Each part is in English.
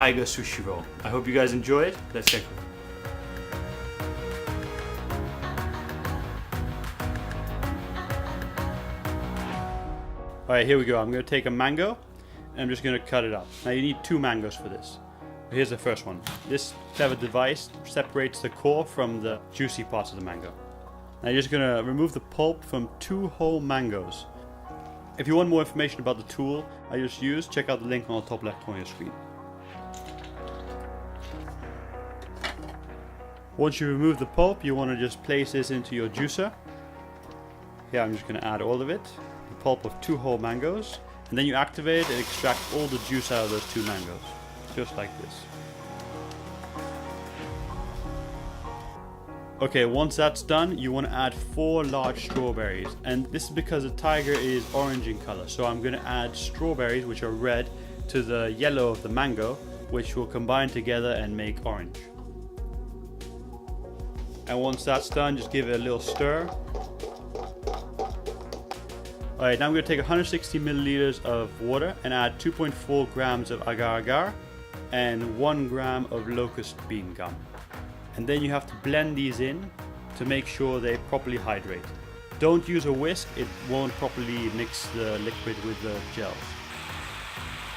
tiger sushi roll. I hope you guys enjoy it. Let's get cooking. Alright, here we go. I'm going to take a mango and I'm just going to cut it up. Now you need 2 mangoes for this. Here's the first one. This clever device separates the core from the juicy parts of the mango. Now you're just going to remove the pulp from 2 whole mangoes. If you want more information about the tool I just used, check out the link on the top left corner of your screen. Once you remove the pulp, you want to just place this into your juicer. Here I'm just going to add all of it. The pulp of 2 whole mangoes. And then you activate it and extract all the juice out of those 2 mangoes. Just like this. Okay, once that's done, you want to add 4 large strawberries. And this is because the tiger is orange in color. So I'm going to add strawberries, which are red, to the yellow of the mango, which will combine together and make orange. And once that's done, just give it a little stir. Alright, now I'm going to take 160 milliliters of water and add 2.4 grams of agar agar and 1 gram of locust bean gum. And then you have to blend these in to make sure they properly hydrate. Don't use a whisk, it won't properly mix the liquid with the gels.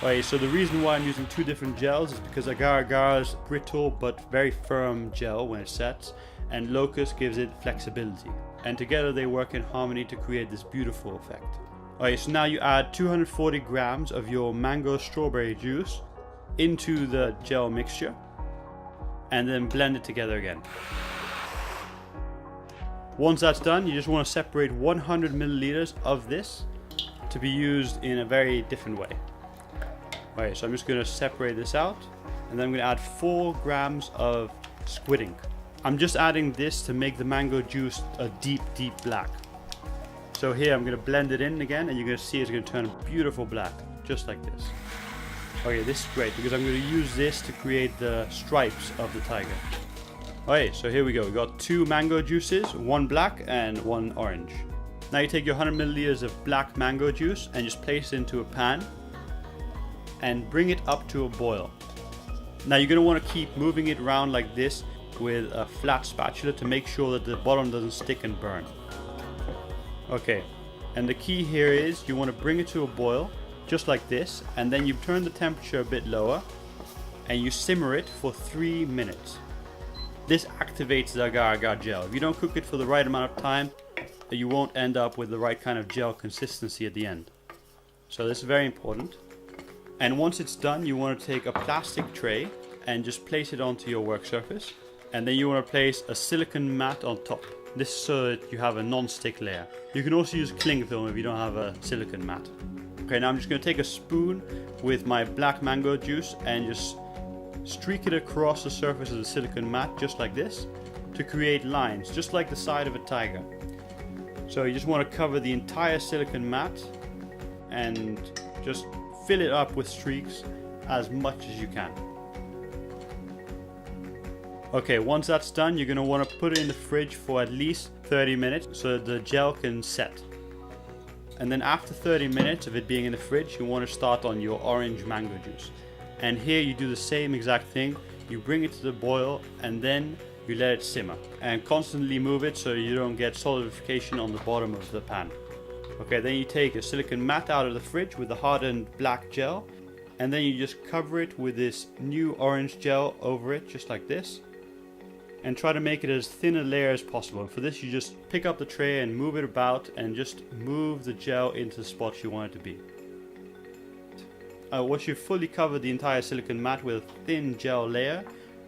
Alright, so the reason why I'm using 2 different gels is because agar agar is brittle but very firm gel when it sets, and locust gives it flexibility. And together they work in harmony to create this beautiful effect. Alright, so now you add 240 grams of your mango strawberry juice into the gel mixture and then blend it together again. Once that's done, you just want to separate 100 milliliters of this to be used in a very different way. Alright, so I'm just going to separate this out and then I'm going to add 4 grams of squid ink. I'm just adding this to make the mango juice a deep black. So here I'm going to blend it in again and you're going to see it's going to turn a beautiful black, just like this. Okay, this is great because I'm going to use this to create the stripes of the tiger. Okay, so here we go. We got 2 mango juices, 1 black and 1 orange. Now you take your 100 milliliters of black mango juice and just place it into a pan and bring it up to a boil. Now you're going to want to keep moving it around like this with a flat spatula to make sure that the bottom doesn't stick and burn. Okay, and the key here is you want to bring it to a boil just like this, and then you turn the temperature a bit lower and you simmer it for 3 minutes. This activates the agar agar gel. If you don't cook it for the right amount of time, you won't end up with the right kind of gel consistency at the end. So this is very important. And once it's done, you want to take a plastic tray and just place it onto your work surface. And then you want to place a silicone mat on top. This is so that you have a non-stick layer. You can also use cling film if you don't have a silicone mat. Okay, now I'm just going to take a spoon with my black mango juice and just streak it across the surface of the silicone mat just like this to create lines, just like the side of a tiger. So you just want to cover the entire silicone mat and just fill it up with streaks as much as you can. Okay, once that's done, you're going to want to put it in the fridge for at least 30 minutes so that the gel can set. And then after 30 minutes of it being in the fridge, you want to start on your orange mango juice. And here you do the same exact thing. You bring it to the boil and then you let it simmer. And constantly move it so you don't get solidification on the bottom of the pan. Okay, then you take a silicone mat out of the fridge with the hardened black gel. And then you just cover it with this new orange gel over it, just like this. And try to make it as thin a layer as possible. And for this, you just pick up the tray and move it about and just move the gel into the spots you want it to be. Once you've fully covered the entire silicone mat with a thin gel layer,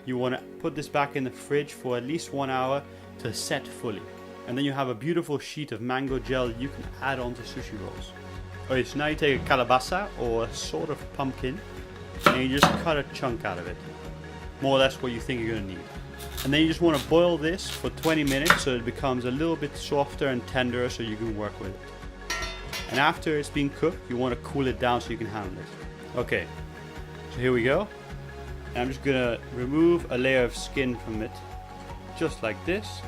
you want to put this back in the fridge for at least 1 hour to set fully. And then you have a beautiful sheet of mango gel you can add onto sushi rolls. Okay, so now you take a calabasa or a sort of pumpkin and you just cut a chunk out of it. More or less what you think you're going to need. And then you just want to boil this for 20 minutes so it becomes a little bit softer and tenderer so you can work with it. And after it's been cooked, you want to cool it down so you can handle it. Okay, so here we go. And I'm just going to remove a layer of skin from it, just like this.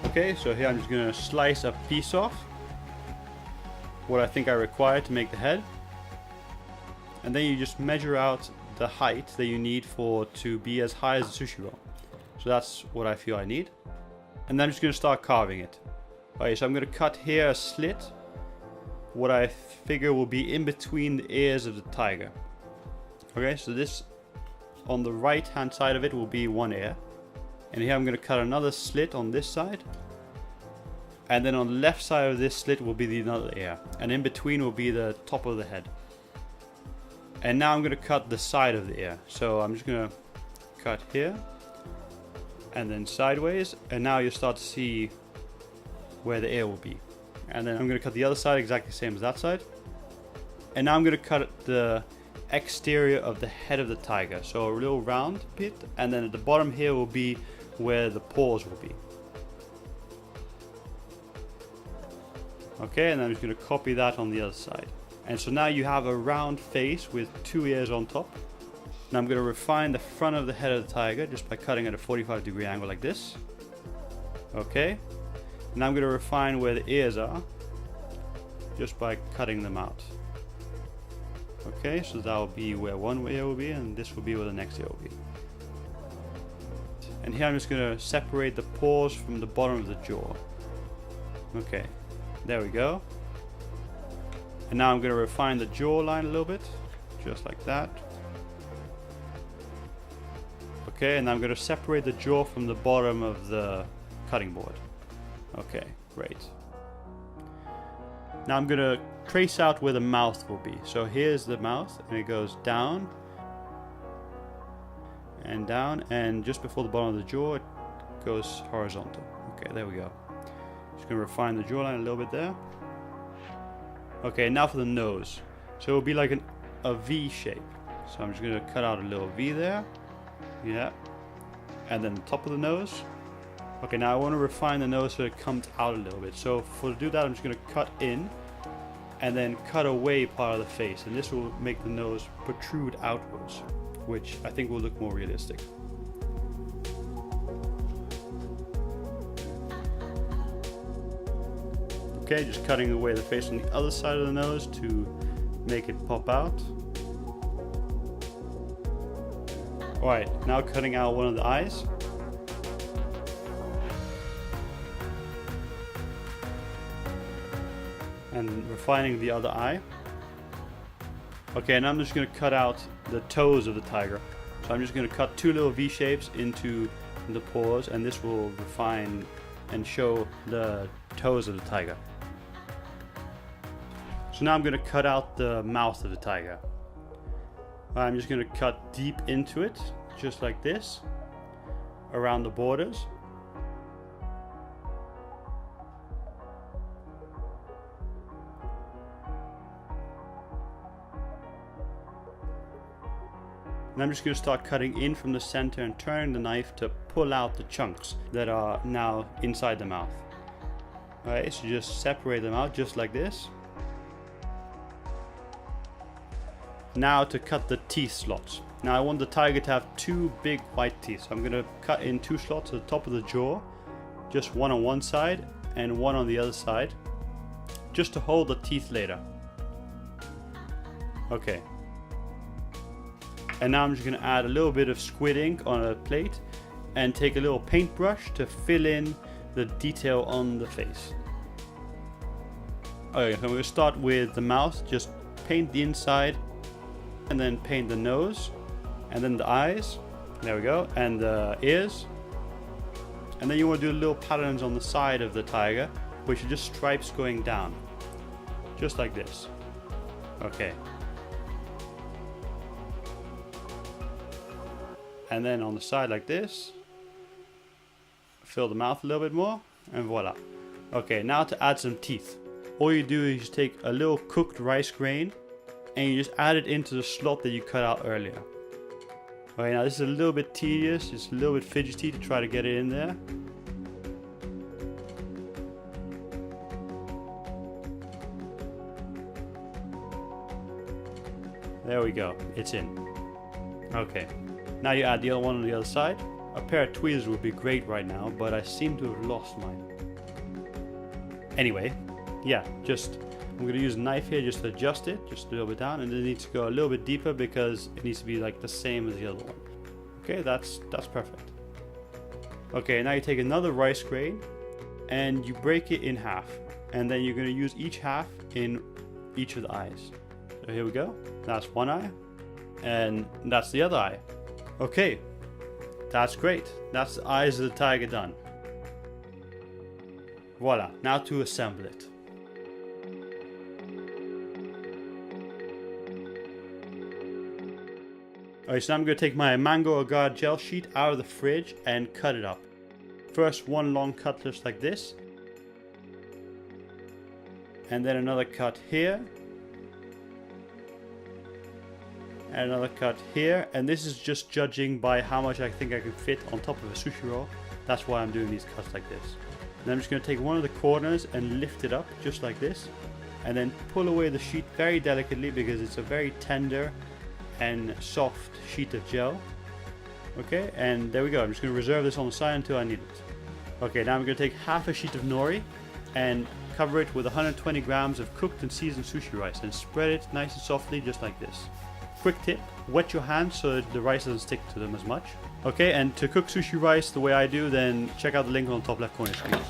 Okay, so here I'm just going to slice a piece off. what I think I require to make the head. And then you just measure out the height that you need for to be as high as a sushi roll. So that's what I feel I need. And then I'm just going to start carving it. Okay, so I'm going to cut here a slit, what I figure will be in between the ears of the tiger. Okay, so this on the right hand side of it will be one ear. And here I'm going to cut another slit on this side. And then on the left side of this slit will be the another ear. And in between will be the top of the head. And now I'm going to cut the side of the ear. So I'm just going to cut here. And then sideways. And now you'll start to see where the ear will be. And then I'm going to cut the other side exactly the same as that side. And now I'm going to cut the exterior of the head of the tiger. So a little round bit. And then at the bottom here will be where the paws will be. Okay, and I'm just going to copy that on the other side. And so now you have a round face with two ears on top. And I'm going to refine the front of the head of the tiger just by cutting at a 45-degree angle like this. Okay. And I'm going to refine where the ears are just by cutting them out. Okay, so that will be where one ear will be, and this will be where the next ear will be. And here I'm just going to separate the paws from the bottom of the jaw. Okay, there we go. And now I'm going to refine the jawline a little bit, just like that. Okay, and I'm going to separate the jaw from the bottom of the cutting board. Okay, great. Now I'm going to trace out where the mouth will be. So here's the mouth, and it goes down and down, and just before the bottom of the jaw, it goes horizontal. Okay, there we go. Just going to refine the jawline a little bit there. Okay, now for the nose. So it will be like a V shape. So I'm just going to cut out a little V there. Yeah. And then the top of the nose. Okay, now I want to refine the nose so it comes out a little bit. So to do that, I'm just going to cut in and then cut away part of the face. And this will make the nose protrude outwards, which I think will look more realistic. Okay, just cutting away the face on the other side of the nose to make it pop out. Alright, now cutting out one of the eyes. And refining the other eye. Okay, and I'm just going to cut out the toes of the tiger. So I'm just going to cut two little V shapes into the paws, and this will refine and show the toes of the tiger. So now I'm going to cut out the mouth of the tiger. I'm just going to cut deep into it, just like this, around the borders. And I'm just going to start cutting in from the center and turning the knife to pull out the chunks that are now inside the mouth. Alright, so just separate them out just like this. Now to cut the teeth slots. Now I want the tiger to have two big white teeth. So I'm going to cut in two slots at the top of the jaw. Just one on one side and one on the other side. Just to hold the teeth later. Okay. And now I'm just going to add a little bit of squid ink on a plate and take a little paintbrush to fill in the detail on the face. Okay, so I'm going to start with the mouth. Just paint the inside and then paint the nose and then the eyes. There we go. And the ears. And then you want to do little patterns on the side of the tiger, which are just stripes going down. Just like this. Okay. And then on the side like this, fill the mouth a little bit more, and voila. Okay, now to add some teeth. All you do is take a little cooked rice grain and you just add it into the slot that you cut out earlier. Okay, now this is a little bit tedious, it's a little bit fidgety to try to get it in there. There we go, it's in. Okay. Now you add the other one on the other side. A pair of tweezers would be great right now, but I seem to have lost mine. Anyway, yeah, just I'm going to use a knife here just to adjust it, just a little bit down, and it needs to go a little bit deeper because it needs to be like the same as the other one. Okay, that's perfect. Okay, now you take another rice grain and you break it in half, and then you're going to use each half in each of the eyes. So here we go. That's one eye, and that's the other eye. Okay, that's great. That's the eyes of the tiger done. Voila, now to assemble it. Alright, so now I'm going to take my mango agar gel sheet out of the fridge and cut it up. First one long cut just like this. And then another cut here. And another cut here. And this is just judging by how much I think I can fit on top of a sushi roll. That's why I'm doing these cuts like this. And I'm just going to take one of the corners and lift it up just like this. And then pull away the sheet very delicately because it's a very tender and soft sheet of gel. Okay, and there we go. I'm just going to reserve this on the side until I need it. Okay, now I'm going to take half a sheet of nori and cover it with 120 grams of cooked and seasoned sushi rice and spread it nice and softly just like this. Quick tip, wet your hands so that the rice doesn't stick to them as much. Okay, and to cook sushi rice the way I do, then check out the link on the top left corner of your screen.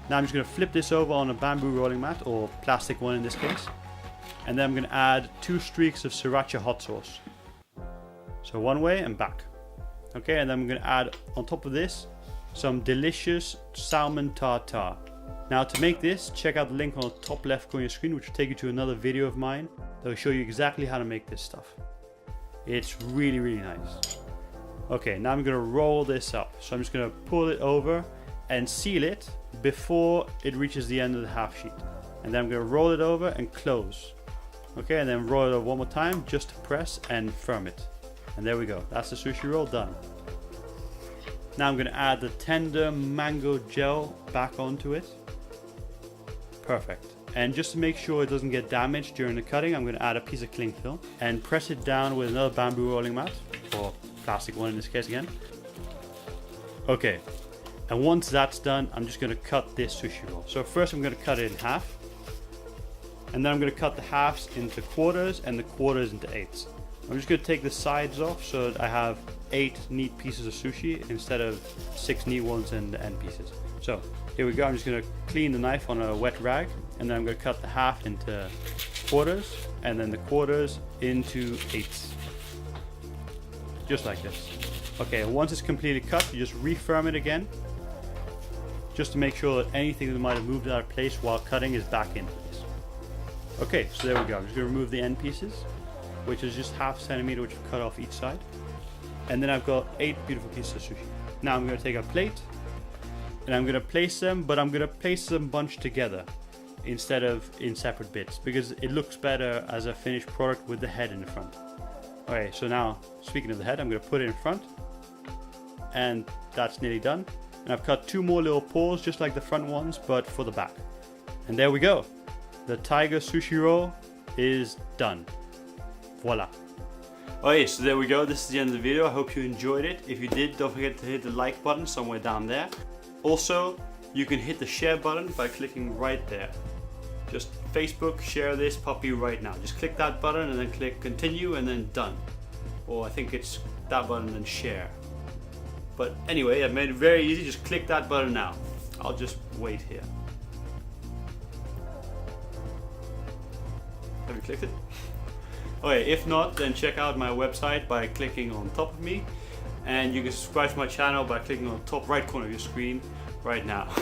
Now I'm just going to flip this over on a bamboo rolling mat, or plastic one in this case. And then I'm going to add 2 streaks of sriracha hot sauce. So one way and back. Okay, and then I'm going to add on top of this some delicious salmon tartare. Now to make this, check out the link on the top left corner of your screen, which will take you to another video of mine that will show you exactly how to make this stuff. It's really, really nice. Okay, now I'm going to roll this up. So I'm just going to pull it over and seal it before it reaches the end of the half sheet. And then I'm going to roll it over and close. Okay, and then roll it over one more time just to press and firm it. And there we go. That's the sushi roll done. Now I'm going to add the tender mango gel back onto it. Perfect. And just to make sure it doesn't get damaged during the cutting, I'm going to add a piece of cling film and press it down with another bamboo rolling mat, or plastic one in this case again. Okay. And once that's done, I'm just going to cut this sushi roll. So first I'm going to cut it in half. And then I'm going to cut the halves into quarters and the quarters into eighths. I'm just going to take the sides off so that I have 8 neat pieces of sushi instead of 6 neat ones and the end pieces. So here we go. I'm just going to clean the knife on a wet rag, and then I'm going to cut the half into quarters and then the quarters into eighths. Just like this. Okay, once it's completely cut, you just refirm it again, just to make sure that anything that might have moved out of place while cutting is back in place. Okay, so there we go. I'm just going to remove the end pieces, which is just ½ centimeter, which I've cut off each side. And then I've got 8 beautiful pieces of sushi. Now I'm going to take a plate and I'm going to place them, but I'm going to place them bunched together instead of in separate bits because it looks better as a finished product with the head in the front. Okay, so now speaking of the head, I'm going to put it in front, and that's nearly done. And I've cut 2 more little paws just like the front ones, but for the back. And there we go. The tiger sushi roll is done. Voila. Okay, so there we go. This is the end of the video. I hope you enjoyed it. If you did, don't forget to hit the like button somewhere down there. Also, you can hit the share button by clicking right there. Just Facebook, share this puppy right now. Just click that button and then click continue and then done. Or I think it's that button and share. But anyway, I've made it very easy. Just click that button now. I'll just wait here. Have you clicked it? Okay, if not, then check out my website by clicking on top of me, and you can subscribe to my channel by clicking on the top right corner of your screen right now.